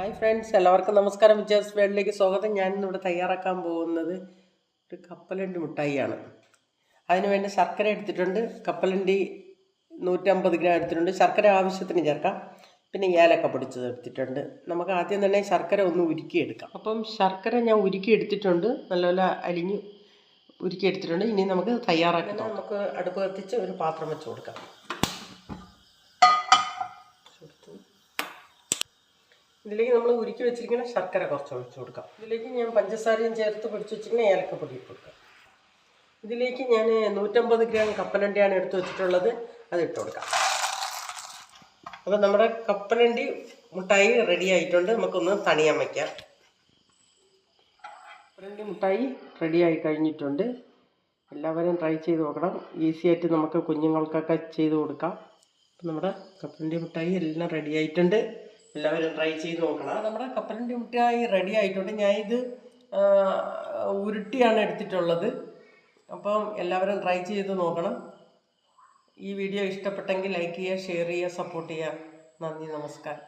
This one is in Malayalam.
ഹായ് ഫ്രണ്ട്സ്, എല്ലാവർക്കും നമസ്കാരം. വിജേഴ്സ് വേൾഡിലേക്ക് സ്വാഗതം. ഞാനിന്നിവിടെ തയ്യാറാക്കാൻ പോകുന്നത് ഒരു കപ്പലണ്ടി മിഠായിയാണ്. അതിനുവേണ്ടി ശർക്കര എടുത്തിട്ടുണ്ട്. കപ്പലണ്ടി 150 ഗ്രാം എടുത്തിട്ടുണ്ട്. ശർക്കര ആവശ്യത്തിന് ചേർക്കാം. പിന്നെ ഏലക്ക പൊടിച്ചത് എടുത്തിട്ടുണ്ട്. നമുക്ക് ആദ്യം തന്നെ ശർക്കര ഒന്ന് ഉരുക്കിയെടുക്കാം. അപ്പം ശർക്കര ഞാൻ ഉരുക്കിയെടുത്തിട്ടുണ്ട്. നല്ലപോലെ അലിഞ്ഞ് ഉരുക്കിയെടുത്തിട്ടുണ്ട്. ഇനി നമുക്ക് തയ്യാറാക്കാം. നമുക്ക് അടുപ്പ് കത്തിച്ച് ഒരു പാത്രം വെച്ച് കൊടുക്കാം. ഇതിലേക്ക് നമ്മൾ ഉരുക്കി വെച്ചിരിക്കുന്ന ശർക്കര കുറച്ച് ഒഴിച്ചു കൊടുക്കാം. ഇതിലേക്ക് ഞാൻ പഞ്ചസാരയും ചേർത്ത് പൊടിച്ച് വെച്ചിരിക്കുന്ന ഏലക്കപ്പൊടി ഇട്ട് കൊടുക്കാം. ഇതിലേക്ക് ഞാൻ 150 ഗ്രാം കപ്പലണ്ടിയാണ് എടുത്ത് വെച്ചിട്ടുള്ളത്. അത് ഇട്ട് കൊടുക്കാം. അപ്പോൾ നമ്മുടെ കപ്പലണ്ടി മിഠായി റെഡി ആയിട്ടുണ്ട്. നമുക്കൊന്ന് തണിയാൻ വയ്ക്കാം. കപ്പലണ്ടി മിഠായി റെഡി ആയി കഴിഞ്ഞിട്ടുണ്ട്. എല്ലാവരും ട്രൈ ചെയ്ത് നോക്കണം. ഈസി ആയിട്ട് നമുക്ക് കുഞ്ഞുങ്ങൾക്കൊക്കെ ചെയ്ത് കൊടുക്കാം. നമ്മുടെ കപ്പലണ്ടി മിഠായി എല്ലാം റെഡി ആയിട്ടുണ്ട്. എല്ലാവരും ട്രൈ ചെയ്ത് നോക്കണം. നമ്മുടെ കപ്പലണ്ടി മിഠായി റെഡി ആയിട്ടുണ്ട്. ഞാനിത് ഉരുട്ടിയാണ് എടുത്തിട്ടുള്ളത്. അപ്പം എല്ലാവരും ട്രൈ ചെയ്ത് നോക്കണം. ഈ വീഡിയോ ഇഷ്ടപ്പെട്ടെങ്കിൽ ലൈക്ക് ചെയ്യുക, ഷെയർ ചെയ്യുക, സപ്പോർട്ട് ചെയ്യുക. നന്ദി, നമസ്കാരം.